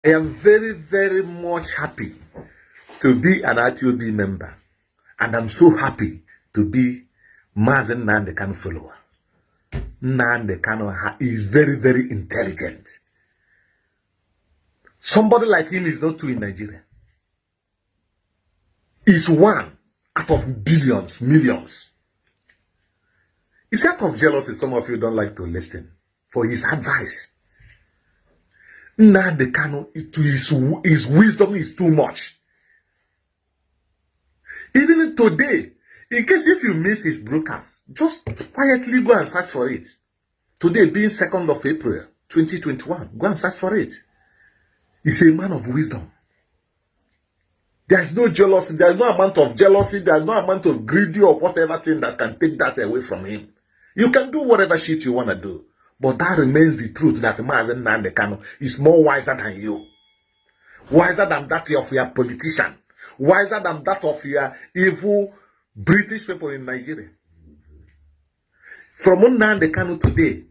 I am very, very much happy to be an IPOB member. And I'm so happy to be Mazen Nnamdi Kanu follower. Nnamdi Kanu is very, very intelligent. Somebody like him is not two in Nigeria. He's one out of billions, millions. It's out of jealousy some of you don't like to listen for his advice. Nnamdi Kanu, his wisdom is too much. Even today, in case if you miss his broadcast, just quietly go and search for it. Today being 2nd of April, 2021, go and search for it. He's a man of wisdom. There's no jealousy, there's no amount of jealousy, there's no amount of greedy or whatever thing that can take that away from him. You can do whatever shit you want to do. But that remains the truth that Mazen Nnamdi Kanu is more wiser than you. Wiser than that of your politician. Wiser than that of your evil British people in Nigeria. From Nnamdi Kanu today,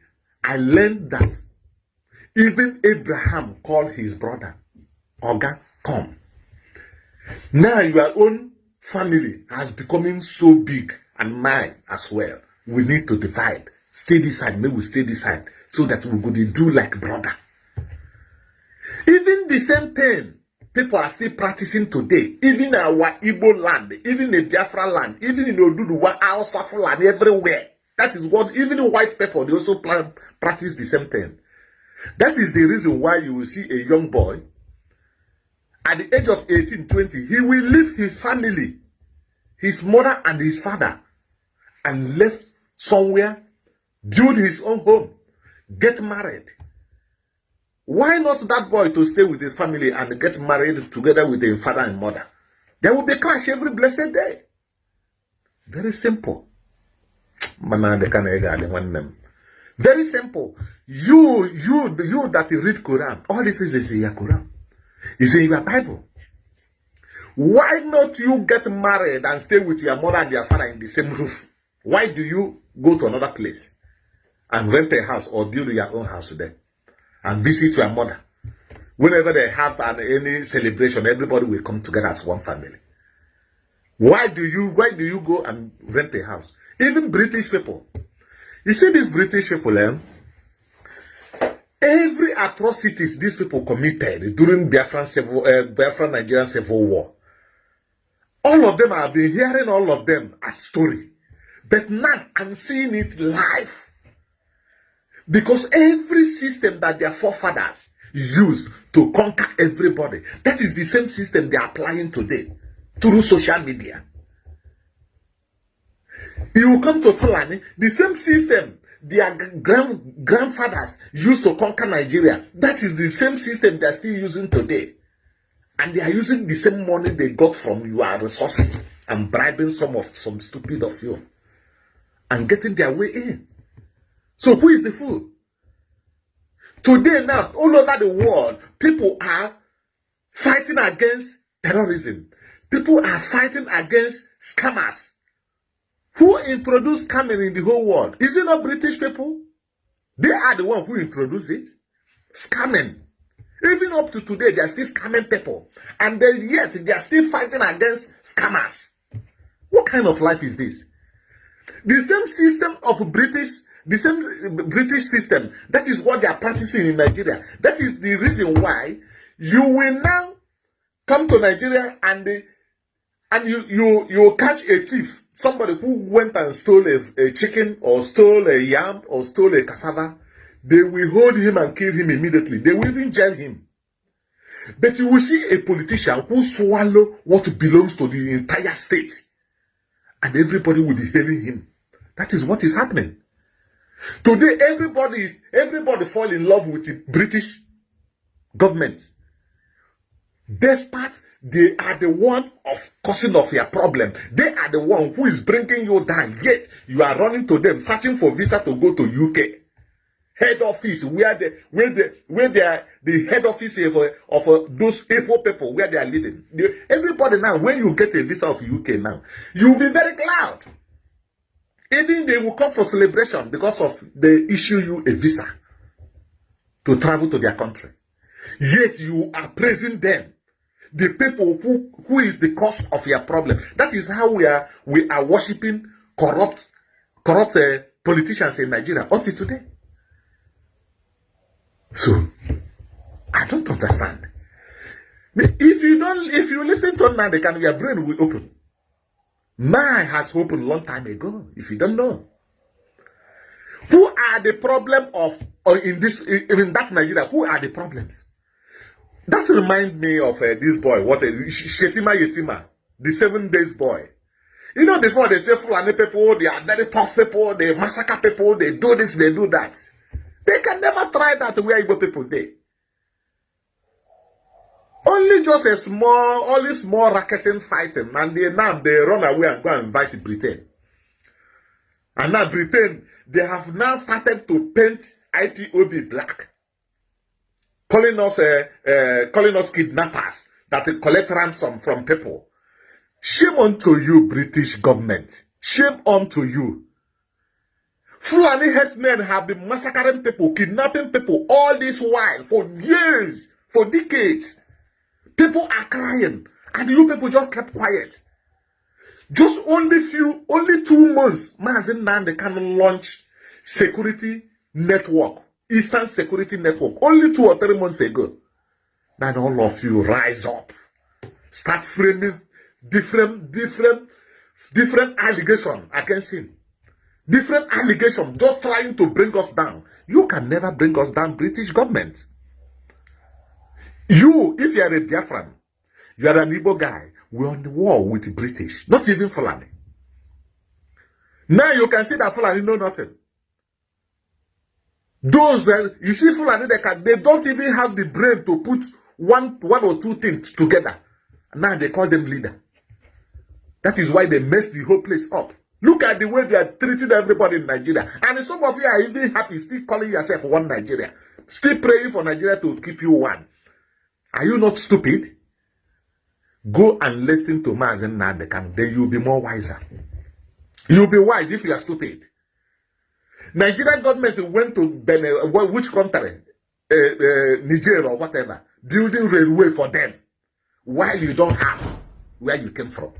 I learned that even Abraham called his brother, Oga, come. Now your own family has becoming so big, and mine as well. We need to divide. Stay this side, maybe we stay this side, so that we could do like brother. Even the same thing people are still practicing today, even in our Igbo land, even in Biafra land, even in Oduduwa, Hausa land, everywhere. That is what, even in white people, they also practice the same thing. That is the reason why you will see a young boy, at the age of 18, 20, he will leave his family, his mother and his father, and left somewhere, build his own home, get married. Why not that boy to stay with his family and get married together with his father and mother? There will be clash every blessed day. Very simple. Very simple. You that read Quran, all this is in your Quran. It's in your Bible. Why not you get married and stay with your mother and your father in the same roof? Why do you go to another place and rent a house or build your own house there and visit your mother? Whenever they have any celebration, everybody will come together as one family. Why do you go and rent a house? Even British people. You see these British people, every atrocities these people committed during Biafran Nigerian Civil War, all of them, I've been hearing all of them as story. But now I'm seeing it live. Because every system that their forefathers used to conquer everybody, that is the same system they are applying today through social media. You will come to Fulani, the same system their grandfathers used to conquer Nigeria, that is the same system they are still using today. And they are using the same money they got from your resources and bribing some stupid of you and getting their way in. So who is the fool? Today now, all over the world, people are fighting against terrorism. People are fighting against scammers. Who introduced scamming in the whole world? Is it not British people? They are the ones who introduced it. Scamming. Even up to today, they are still scamming people. And then yet, they are still fighting against scammers. What kind of life is this? The same system of the same British system, that is what they are practicing in Nigeria. That is the reason why you will now come to Nigeria and you catch a thief, somebody who went and stole a chicken or stole a yam or stole a cassava. They will hold him and kill him immediately. They will even jail him. But you will see a politician who swallow what belongs to the entire state. And everybody will be hailing him. That is what is happening. Today, everybody fall in love with the British government. Despite they are the one of causing of your problem. They are the one who is bringing you down. Yet, you are running to them, searching for visa to go to UK. Head office, where they are the head office of those evil people, where they are living. Everybody now, when you get a visa of UK now, you will be very glad. Even they will come for celebration because of they issue you a visa to travel to their country. Yet you are praising them. The people who is the cause of your problem. That is how we are worshiping corrupt politicians in Nigeria until today. So I don't understand. If you listen to Nnamdi, your brain will open. Mine has opened long time ago. If you don't know, who are the problem in that Nigeria? Who are the problems? That reminds me of this boy, Shetima Yetima, the 7 days boy. You know, before they say Fulani people, they are very tough people, they massacre people, they do this, they do that. They can never try that where Igbo people they. Only just only small racketing fighting, and now they run away and go and invite Britain. And now Britain, they have now started to paint IPOB black. Calling us kidnappers that collect ransom from people. Shame unto you, British government. Shame unto you. Fulani herdsmen have been massacring people, kidnapping people all this while for years, for decades. People are crying, and you people just kept quiet. Just only 2 months, Mazi Nnamdi can launch security network. Eastern Security Network, only 2 or 3 months ago. Then all of you rise up. Start framing different allegations against him. Different allegations, just trying to bring us down. You can never bring us down, British government. You, if you are a Biafran, you are an Igbo guy, we're on the war with the British, not even Fulani. Now you can see that Fulani know nothing. Those that you see Fulani, they don't even have the brain to put one or two things together. Now they call them leader. That is why they messed the whole place up. Look at the way they are treating everybody in Nigeria. And some of you are even happy, still calling yourself one Nigeria. Still praying for Nigeria to keep you one. Are you not stupid? Go and listen to Mazi Nnamdi, then you'll be more wiser. You'll be wise if you are stupid. Nigerian government went to which country? Niger or whatever, building railway for them, while you don't have where you came from.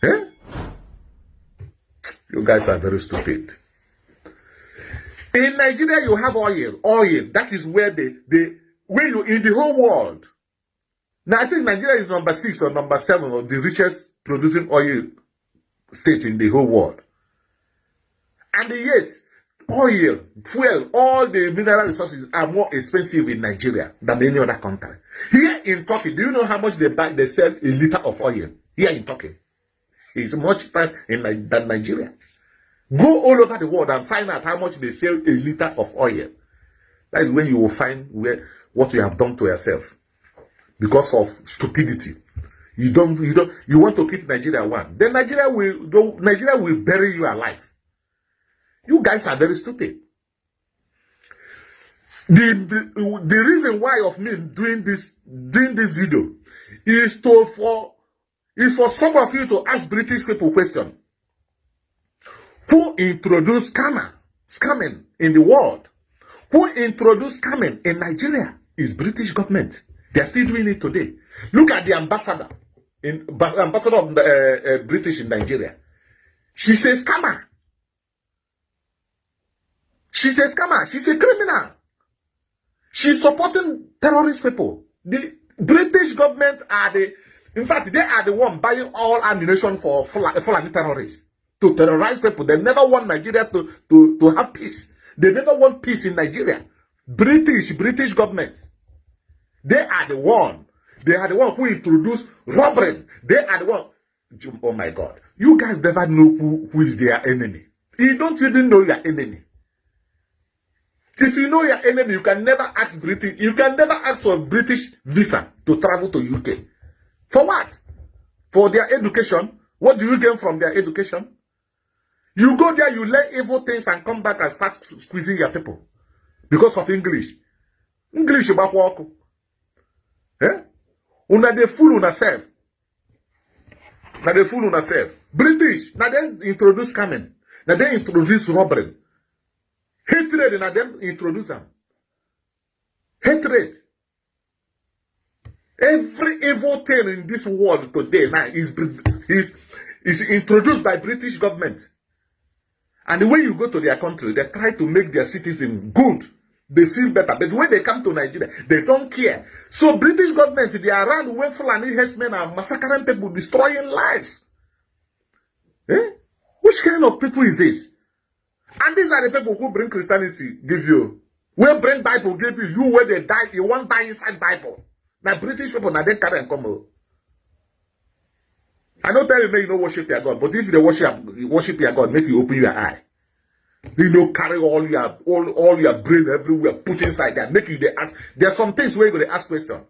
Eh? You guys are very stupid. In Nigeria, you have oil. Oil. That is where when you in the whole world. Now I think Nigeria is number 6 or number 7 of the richest producing oil state in the whole world. And yet, oil, fuel, all the mineral resources are more expensive in Nigeria than any other country. Here in Turkey, do you know how much they sell a liter of oil? Here in Turkey. It's much cheaper than Nigeria. Go all over the world and find out how much they sell a liter of oil. That is when you will find what you have done to yourself. Because of stupidity. You want to keep Nigeria one. Then Nigeria will bury you alive. You guys are very stupid. The reason why of me doing this video is for some of you to ask British people question. Who introduced scamming in the world? Who introduced scamming in Nigeria? Is British government. They are still doing it today. Look at the ambassador of the British in Nigeria. She says scammer. She's a scammer. She's a criminal. She's supporting terrorist people. The British government in fact, they are the one buying all ammunition for Fulani terrorists to terrorize people. They never want Nigeria to have peace. They never want peace in Nigeria. British government. They are the one. They are the one who introduced robbery. They are the one. Oh my God. You guys never know who is their enemy. You don't even know your enemy. If you know your enemy, you can never ask British. You can never ask for a British visa to travel to UK. For what? For their education. What do you gain from their education? You go there, you learn evil things and come back and start squeezing your people. Because of English. English about walk. Eh? Una de fool una self. Na de fool una self. British. Now they introduce scamming. Now they introduce robbery. Hatred, and them introduce them. Hatred. Every evil thing in this world today now is introduced by British government. And when you go to their country, they try to make their citizens good. They feel better. But when they come to Nigeria, they don't care. So British government, they are around when Fulani herdsmen are massacring people, destroying lives. Eh? Which kind of people is this? And these are the people who bring Christianity, give you. When bring Bible, give you where they die, you won't die inside Bible. Now British people, now they carry and come. I don't tell you, make you don't worship your God, but if you worship your God, make you open your eye. You know, carry all your brain everywhere, put inside there, make you they ask. There are some things where you go to ask questions.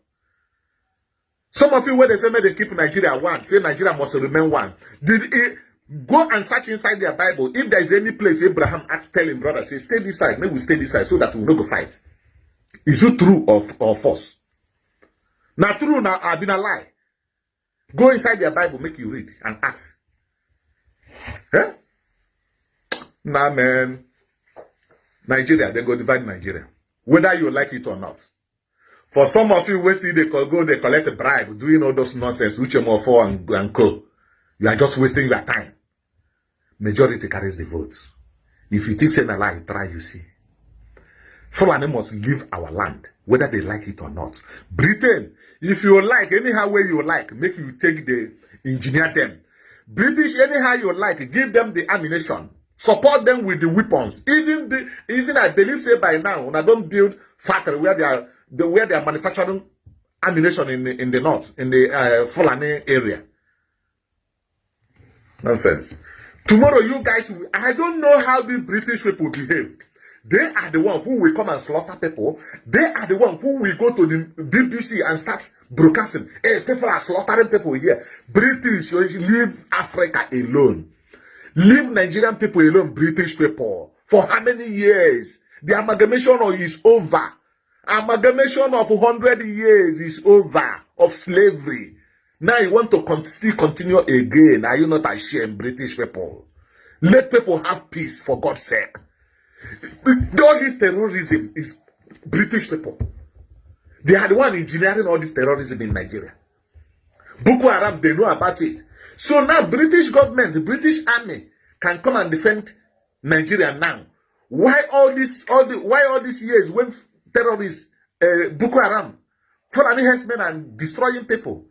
Some of you, when they say they keep Nigeria one, say Nigeria must remain one. Did it go and search inside their Bible? If there is any place Abraham tell him brother, say stay this side, maybe we stay this side so that we will not go fight. Is it true or false? Now true, now I've been a lie. Go inside their Bible, make you read and ask. Eh? Nah, man. Nigeria, they go divide Nigeria. Whether you like it or not. For some of you, wasting they collect a bribe, doing all those nonsense, Uchemofo and co. You are just wasting your time. Majority carries the votes. If you think saying a lie, try, you see. Fulani must leave our land, whether they like it or not. Britain, if you like, anyhow way you like, make you take the engineer them. British, anyhow you like, give them the ammunition. Support them with the weapons. Even I believe say by now, when I don't build factory where they are manufacturing ammunition in the north, in the Fulani area. Nonsense. Tomorrow you guys, I don't know how the British people behave. They are the one who will come and slaughter people. They are the one who will go to the BBC and start broadcasting. Hey, people are slaughtering people here. British, leave Africa alone. Leave Nigerian people alone, British people. For how many years? The amalgamation is over. Amalgamation of 100 years is over of slavery. Now you want to still continue again. Are you not ashamed, British people? Let people have peace, for God's sake. All this terrorism is British people. They are the one engineering all this terrorism in Nigeria. Boko Haram, they know about it. So now British government, the British army can come and defend Nigeria now. Why all these years when terrorists, Boko Haram, Fulani herdsmen and destroying people?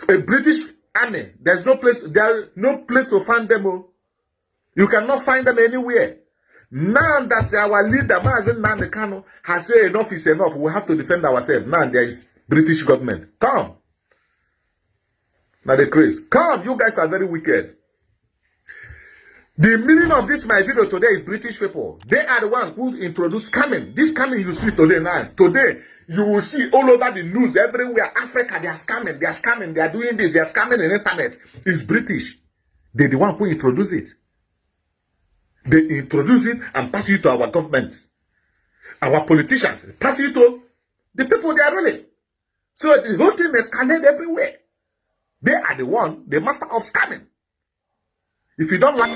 A British army, there's no place to find them. Oh. You cannot find them anywhere. Now that our leader, Mazen Nnamdi Kanu, has said enough is enough, we have to defend ourselves. Now there is British government. Come. Now the craze. Come, you guys are very wicked. The meaning of this my video today is British people. They are the one who introduced scamming. This scamming you see today now. Today, you will see all over the news, everywhere, Africa, they are scamming, they are doing this, they are scamming on the internet. It's British. They're the one who introduced it. They introduce it and pass it to our government. Our politicians pass it to the people they are ruling. So the whole thing escalated everywhere. They are the master of scamming. If you don't like